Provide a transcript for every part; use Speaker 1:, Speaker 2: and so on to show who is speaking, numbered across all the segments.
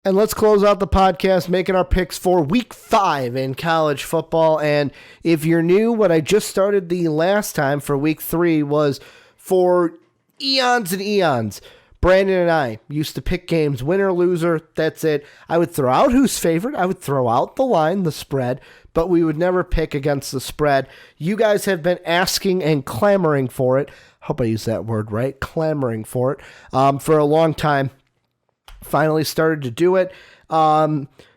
Speaker 1: And let's close out the podcast making our picks for week 5 in college football. And if you're new, what I just started the last time for week 3 was for eons and eons. Brandon and I used to pick games, winner, loser, that's it. I would throw out who's favored. I would throw out the line, the spread, but we would never pick against the spread. You guys have been asking and clamoring for it. Hope I use that word right, clamoring for it, for a long time. Finally started to do it.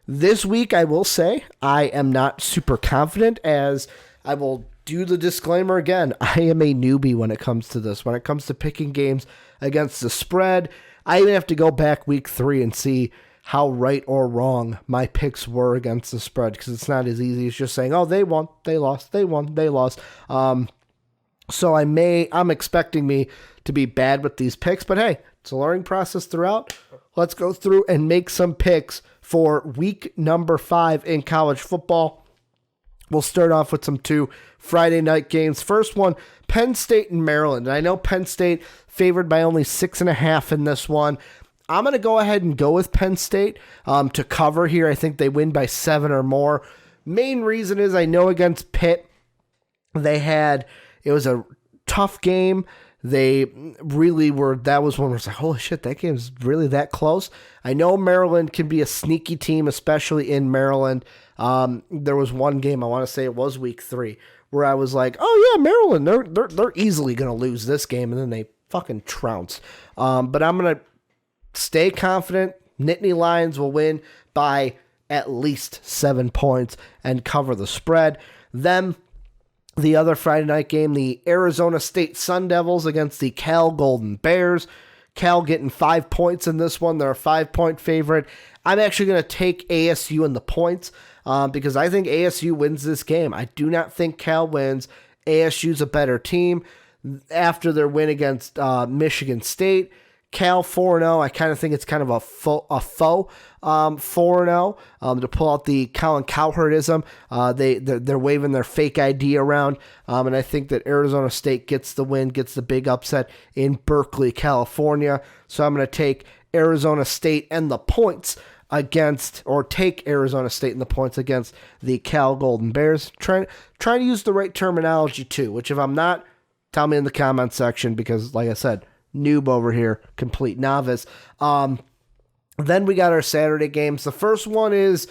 Speaker 1: This week, I will say, I am not super confident, as I will do the disclaimer again. I am a newbie when it comes to this. When it comes to picking games against the spread, I even have to go back week 3 and see how right or wrong my picks were against the spread, because it's not as easy as just saying, oh, they won, they lost, they won, they lost. So I'm expecting me to be bad with these picks, but hey, it's a learning process throughout. Let's go through and make some picks for week number 5 in college football. We'll start off with some 2 Friday night games. First one, Penn State and Maryland. And I know Penn State favored by only 6.5 in this one. I'm going to go ahead and go with Penn State to cover here. I think they win by 7 or more. Main reason is I know against Pitt, it was a tough game. They really were, that was when I was like, holy shit, that game's really that close. I know Maryland can be a sneaky team, especially in Maryland. There was one game, I want to say it was week 3, where I was like, oh yeah, Maryland, they're easily going to lose this game, and then they fucking trounced. But I'm going to stay confident. Nittany Lions will win by at least 7 points and cover the spread. Then the other Friday night game, the Arizona State Sun Devils against the Cal Golden Bears. Cal getting 5 points in this one. They're a 5-point favorite. I'm actually going to take ASU in the points because I think ASU wins this game. I do not think Cal wins. ASU's a better team. After their win against Michigan State, Cal 4-0. I kind of think it's kind of a faux 4-0 to pull out the Colin Cowherdism. They're waving their fake ID around, and I think that Arizona State gets the win, gets the big upset in Berkeley, California. So I'm going to take Arizona State and the points take Arizona State and the points against the Cal Golden Bears. Try to use the right terminology too, which if I'm not, tell me in the comment section, because like I said, noob over here, complete novice. Then we got our Saturday games. The first one is,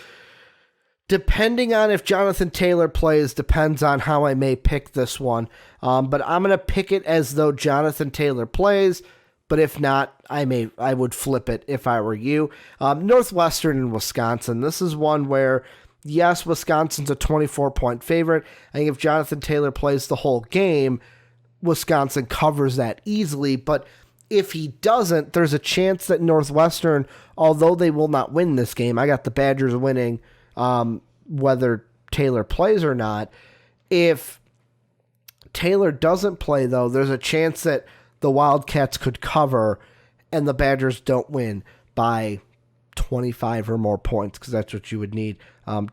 Speaker 1: depending on if Jonathan Taylor plays, depends on how I may pick this one. But I'm going to pick it as though Jonathan Taylor plays, but if not, I would flip it if I were you. Northwestern and Wisconsin. This is one where, yes, Wisconsin's a 24-point favorite. I think if Jonathan Taylor plays the whole game, Wisconsin covers that easily, but if he doesn't, there's a chance that Northwestern, although they will not win this game, I got the Badgers winning whether Taylor plays or not. If Taylor doesn't play, though, there's a chance that the Wildcats could cover and the Badgers don't win by 25 or more points, because that's what you would need,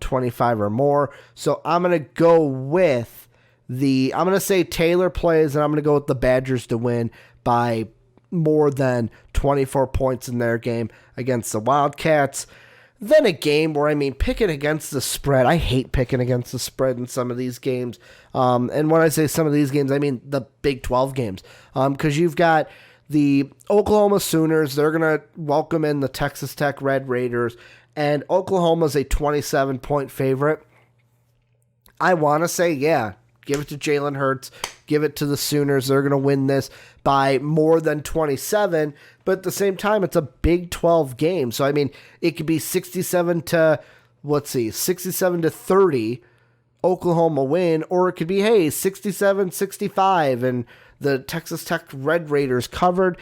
Speaker 1: 25 or more. So I'm going to go with I'm going to say Taylor plays, and I'm going to go with the Badgers to win by more than 24 points in their game against the Wildcats. Then a game where, picking against the spread. I hate picking against the spread in some of these games. And when I say some of these games, I mean the Big 12 games. Because you've got the Oklahoma Sooners. They're going to welcome in the Texas Tech Red Raiders. And Oklahoma's a 27-point favorite. I want to say, yeah, give it to Jalen Hurts. Give it to the Sooners. They're going to win this by more than 27. But at the same time, it's a Big 12 game. So, it could be 67 to 30, Oklahoma win. Or it could be, 67-65, and the Texas Tech Red Raiders covered.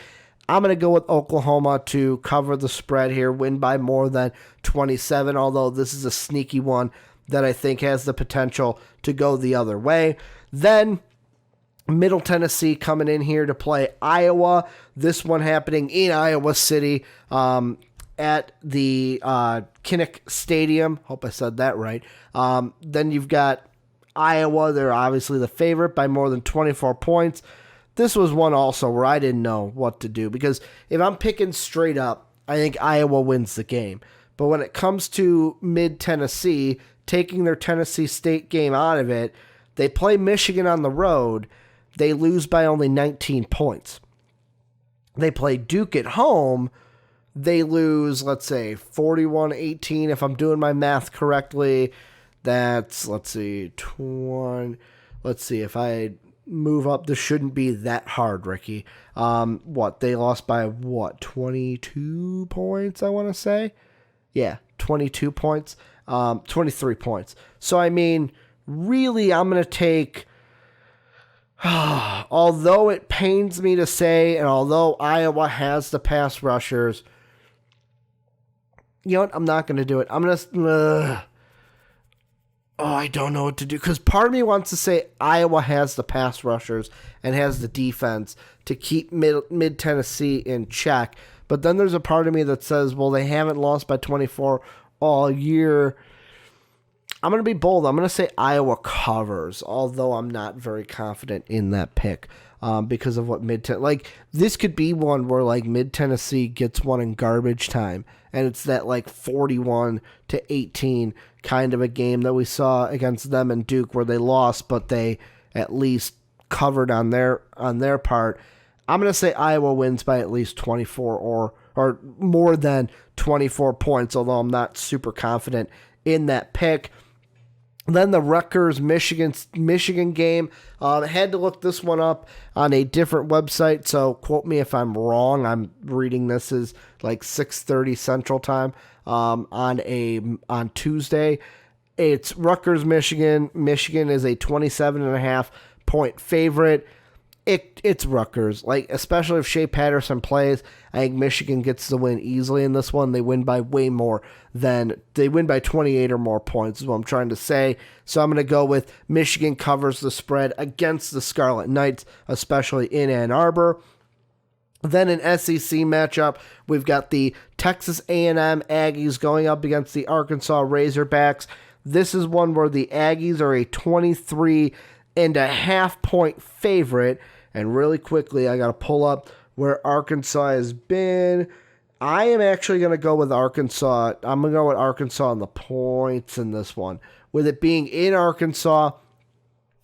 Speaker 1: I'm going to go with Oklahoma to cover the spread here, win by more than 27, although this is a sneaky one that I think has the potential to go the other way. Then Middle Tennessee coming in here to play Iowa. This one happening in Iowa City at the Kinnick Stadium. Hope I said that right. Then you've got Iowa. They're obviously the favorite by more than 24 points. This was one also where I didn't know what to do, because if I'm picking straight up, I think Iowa wins the game. But when it comes to mid-Tennessee, taking their Tennessee State game out of it, they play Michigan on the road. They lose by only 19 points. They play Duke at home. They lose, let's say, 41-18. If I'm doing my math correctly, that's, let's see, if I move up, this shouldn't be that hard, Ricky. They lost by 22 points, I want to say? Yeah, 22 points, 23 points. So, I mean, really, I'm going to take, although it pains me to say, and although Iowa has the pass rushers, you know what? I'm not going to do it. I'm going to, I don't know what to do. Because part of me wants to say Iowa has the pass rushers and has the defense to keep mid-Tennessee in check. But then there's a part of me that says, well, they haven't lost by 24 all year. I'm going to be bold. I'm going to say Iowa covers, although I'm not very confident in that pick because of what this could be one where like mid-Tennessee gets one in garbage time, and it's that like 41-18 kind of a game that we saw against them and Duke where they lost, but they at least covered on their part. I'm going to say Iowa wins by at least 24 or more than 24 points, although I'm not super confident in that pick. Then the Rutgers-Michigan game. I had to look this one up on a different website, so quote me if I'm wrong. I'm reading this as like 6:30 Central Time on Tuesday. It's Rutgers-Michigan. Michigan is a 27.5 point favorite. It's Rutgers, especially if Shea Patterson plays. I think Michigan gets the win easily in this one. They win by way more they win by 28 or more points is what I'm trying to say. So I'm going to go with Michigan covers the spread against the Scarlet Knights, especially in Ann Arbor. Then an SEC matchup, we've got the Texas A&M Aggies going up against the Arkansas Razorbacks. This is one where the Aggies are a 23.5 point favorite. And really quickly, I got to pull up where Arkansas has been. I am actually going to go with Arkansas. I'm going to go with Arkansas on the points in this one. With it being in Arkansas,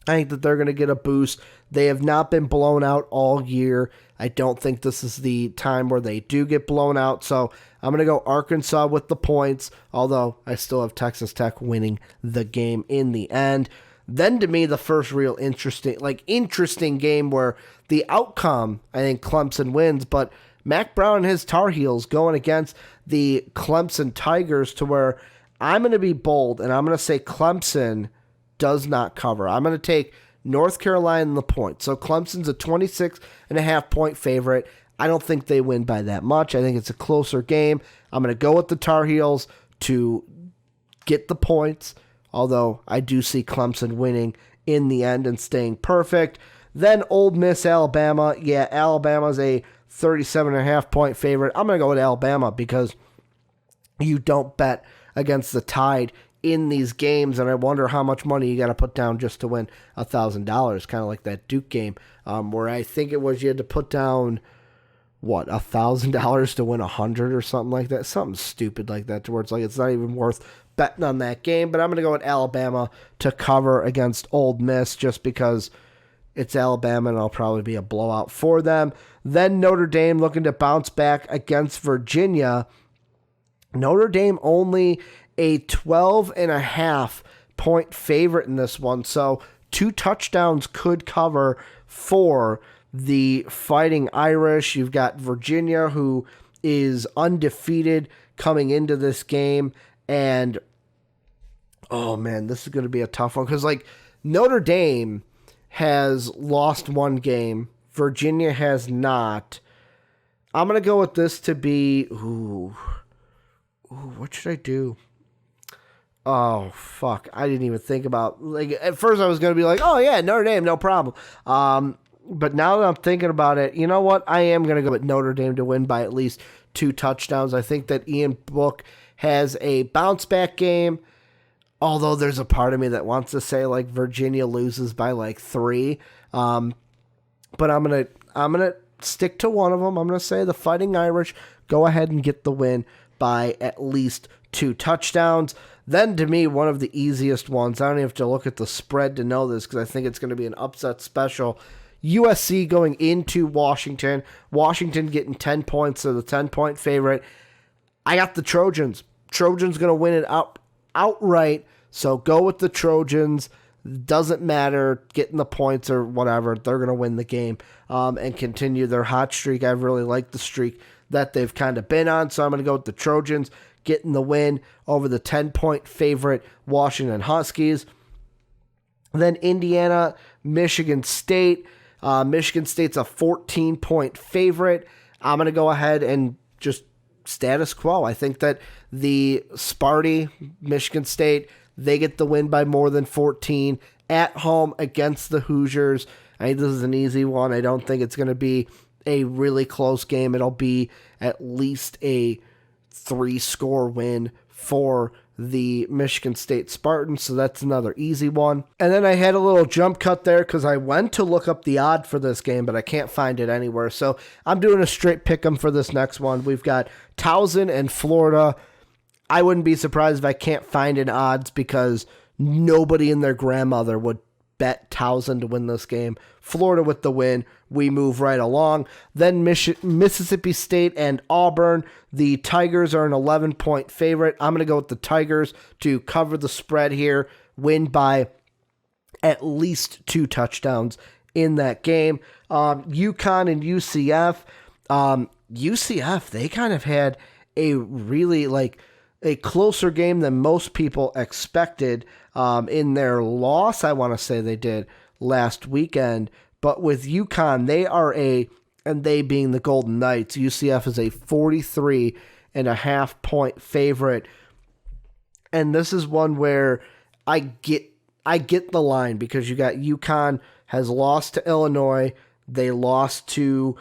Speaker 1: I think that they're going to get a boost. They have not been blown out all year. I don't think this is the time where they do get blown out. So I'm going to go Arkansas with the points, although I still have Texas Tech winning the game in the end. Then to me, the first real interesting game where the outcome, I think Clemson wins, but Mac Brown and his Tar Heels going against the Clemson Tigers, to where I'm going to be bold and I'm going to say Clemson does not cover. I'm going to take North Carolina in the point. So Clemson's a 26.5 point favorite. I don't think they win by that much. I think it's a closer game. I'm going to go with the Tar Heels to get the points, although I do see Clemson winning in the end and staying perfect. Then Ole Miss, Alabama. Yeah, Alabama's a 37.5 point favorite. I'm going to go with Alabama because you don't bet against the Tide in these games, and I wonder how much money you got to put down just to win $1,000, kind of like that Duke game, where I think it was you had to put down, $1,000 to win 100 or something like that, something stupid like that, to where it's not even worth betting on that game. But I'm going to go with Alabama to cover against Ole Miss just because it's Alabama and it'll probably be a blowout for them. Then Notre Dame looking to bounce back against Virginia. Notre Dame only a 12.5 point favorite in this one, so 2 touchdowns could cover for the Fighting Irish. You've got Virginia, who is undefeated coming into this game, and oh man, this is going to be a tough one because Notre Dame has lost one game, Virginia has not. I'm going to go with this to be what should I do? Oh, fuck. I didn't even think about... at first I was going to be like, oh, yeah, Notre Dame, no problem. But now that I'm thinking about it, you know what? I am going to go with Notre Dame to win by at least 2 touchdowns. I think that Ian Book has a bounce-back game, although there's a part of me that wants to say, Virginia loses by, 3. But I'm gonna stick to one of them. I'm going to say the Fighting Irish go ahead and get the win by at least 2 touchdowns. Then, to me, one of the easiest ones, I don't even have to look at the spread to know this because I think it's going to be an upset special. USC going into Washington. Washington getting 10 points, so the 10-point favorite. I got the Trojans. Trojans going to win it outright, so go with the Trojans. Doesn't matter getting the points or whatever. They're going to win the game and continue their hot streak. I really like the streak that they've kind of been on, so I'm going to go with the Trojans getting the win over the 10-point favorite Washington Huskies. Then Indiana, Michigan State. Michigan State's a 14-point favorite. I'm going to go ahead and just status quo. I think that the Sparty, Michigan State, they get the win by more than 14 at home against the Hoosiers. I think this is an easy one. I don't think it's going to be a really close game. It'll be at least a 3-score win for the Michigan State Spartans, so that's another easy one. And then I had a little jump cut there because I went to look up the odd for this game, but I can't find it anywhere. So I'm doing a straight pick 'em for this next one. We've got Towson and Florida. I wouldn't be surprised if I can't find an odds because nobody and their grandmother would bet Towson to win this game. Florida with the win. We move right along. Then Mississippi State and Auburn. The Tigers are an 11-point favorite. I'm going to go with the Tigers to cover the spread here. Win by at least 2 touchdowns in that game. UConn and UCF. UCF, they kind of had a really a closer game than most people expected in their loss, I want to say they did last weekend. But with UConn, and they being the Golden Knights, UCF is a 43.5-point favorite. And this is one where I get the line because you got UConn has lost to Illinois, they lost to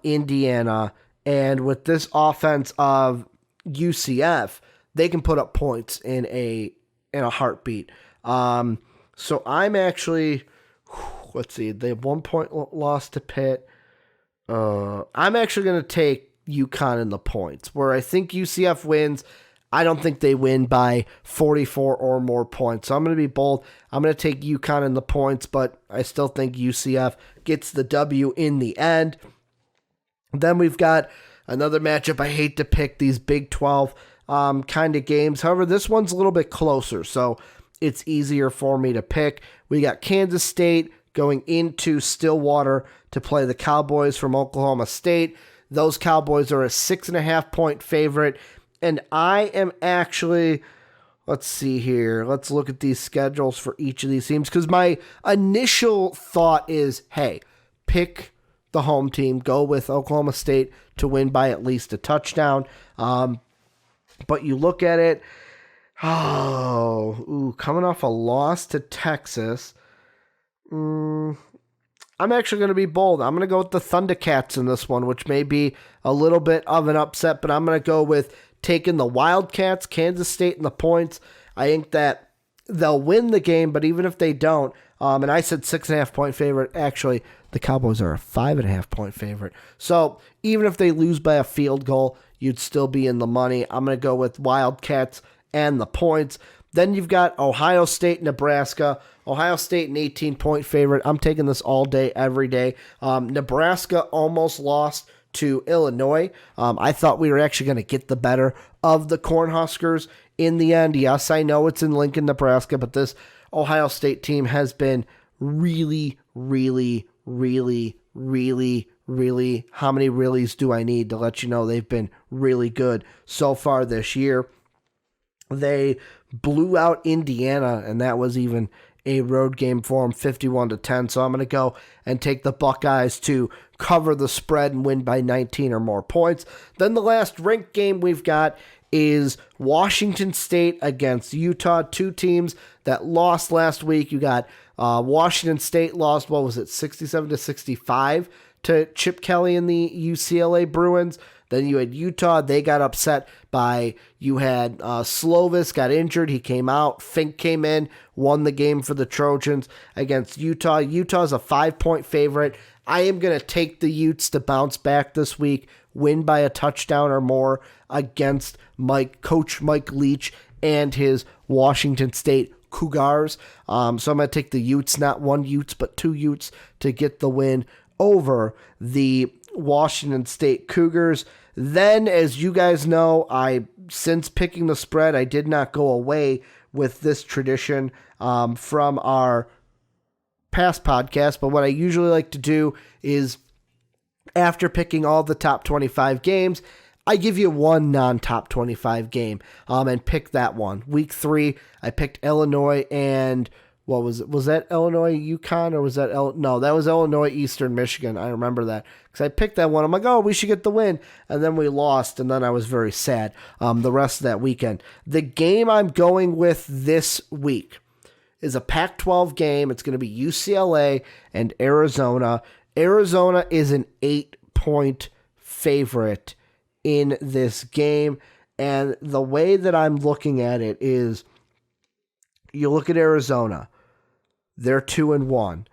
Speaker 1: Indiana, and with this offense of UCF, they can put up points in a heartbeat. So I'm actually, let's see, they have 1 point loss to Pitt. I'm actually going to take UConn in the points, where I think UCF wins. I don't think they win by 44 or more points. So I'm going to be bold. I'm going to take UConn in the points, but I still think UCF gets the W in the end. Then we've got another matchup. I hate to pick these Big 12 kind of games. However, this one's a little bit closer, so it's easier for me to pick. We got Kansas State going into Stillwater to play the Cowboys from Oklahoma State. Those Cowboys are a 6.5-point favorite, and I am actually, let's see here. Let's look at these schedules for each of these teams, because my initial thought is, hey, pick the home team, go with Oklahoma State to win by at least a touchdown. But you look at it, coming off a loss to Texas, I'm actually going to be bold. I'm going to go with the Thundercats in this one, which may be a little bit of an upset, but I'm going to go with taking the Wildcats, Kansas State, and the points. I think that they'll win the game, but even if they don't, and I said 6.5-point favorite, actually, the Cowboys are a 5.5-point favorite. So even if they lose by a field goal, you'd still be in the money. I'm going to go with Wildcats and the points. Then you've got Ohio State, Nebraska. Ohio State, an 18-point favorite. I'm taking this all day, every day. Nebraska almost lost to Illinois. I thought we were actually going to get the better of the Cornhuskers in the end. Yes, I know it's in Lincoln, Nebraska, but this Ohio State team has been really, really, really, really, really, how many reallys do I need to let you know they've been really good so far this year? They blew out Indiana, and that was even a road game for them, 51-10. So I'm going to go and take the Buckeyes to cover the spread and win by 19 or more points. Then the last ranked game we've got is Washington State against Utah, two teams that lost last week. You got Washington State lost, 67-65 to Chip Kelly and the UCLA Bruins. Then you had Utah. They got upset by, you had Slovis got injured. He came out. Fink came in, won the game for the Trojans against Utah. Utah's a 5-point favorite. I am going to take the Utes to bounce back this week, win by a touchdown or more against Coach Mike Leach and his Washington State Cougars. So I'm going to take the Utes, not one Utes, but two Utes, to get the win over the Washington State Cougars. Then, as you guys know, since picking the spread, I did not go away with this tradition from our past podcast, but what I usually like to do is, after picking all the top 25 games, I give you one non-top 25 game and pick that one. Week 3, I picked Illinois and what was it? Was that Illinois UConn or was that no? That was Illinois Eastern Michigan. I remember that because I picked that one. I'm like, oh, we should get the win, and then we lost, and then I was very sad. The rest of that weekend, the game I'm going with this week is a Pac-12 game. It's going to be UCLA and Arizona. Arizona is an 8-point favorite in this game, and the way that I'm looking at it is, you look at Arizona. They're 2-1.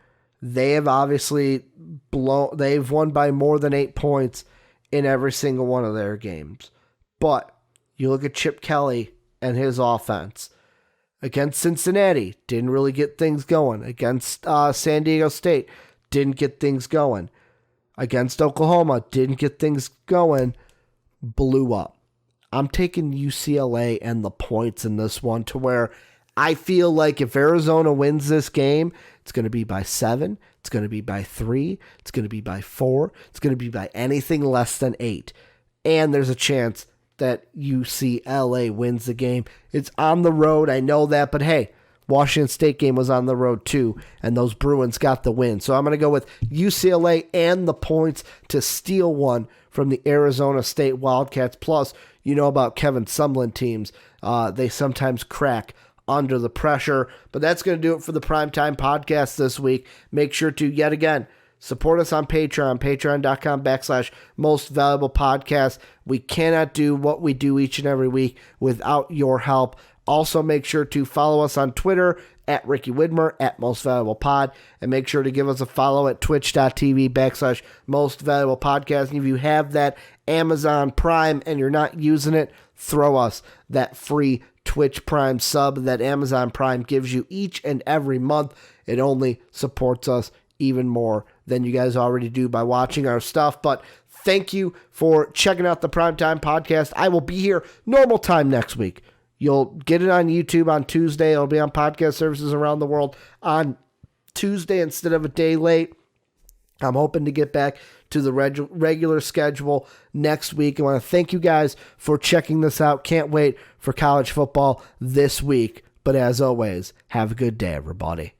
Speaker 1: They have obviously they've won by more than 8 points in every single one of their games. But you look at Chip Kelly and his offense. Against Cincinnati, didn't really get things going. Against San Diego State, didn't get things going. Against Oklahoma, didn't get things going. Blew up. I'm taking UCLA and the points in this one, to where I feel like if Arizona wins this game, it's going to be by 7, it's going to be by 3, it's going to be by 4, it's going to be by anything less than 8. And there's a chance that UCLA wins the game. It's on the road, I know that, but hey, Washington State game was on the road too, and those Bruins got the win. So I'm going to go with UCLA and the points to steal one from the Arizona State Wildcats. Plus, you know about Kevin Sumlin teams. They sometimes crack under the pressure. But that's going to do it for the Primetime Podcast this week. Make sure to, yet again, support us on Patreon, patreon.com/Most Valuable Podcast. We cannot do what we do each and every week without your help. Also, make sure to follow us on Twitter at Ricky Widmer, at Most Valuable Pod, and make sure to give us a follow at twitch.tv/Most Valuable Podcast. And if you have that Amazon Prime and you're not using it, throw us that free Twitch Prime sub that Amazon Prime gives you each and every month. It only supports us even more than you guys already do by watching our stuff. But thank you for checking out the Primetime Podcast. I will be here normal time next week. You'll get it on YouTube on Tuesday. It'll be on podcast services around the world on Tuesday instead of a day late. I'm hoping to get back to the regular schedule next week. I want to thank you guys for checking this out. Can't wait for college football this week. But as always, have a good day, everybody.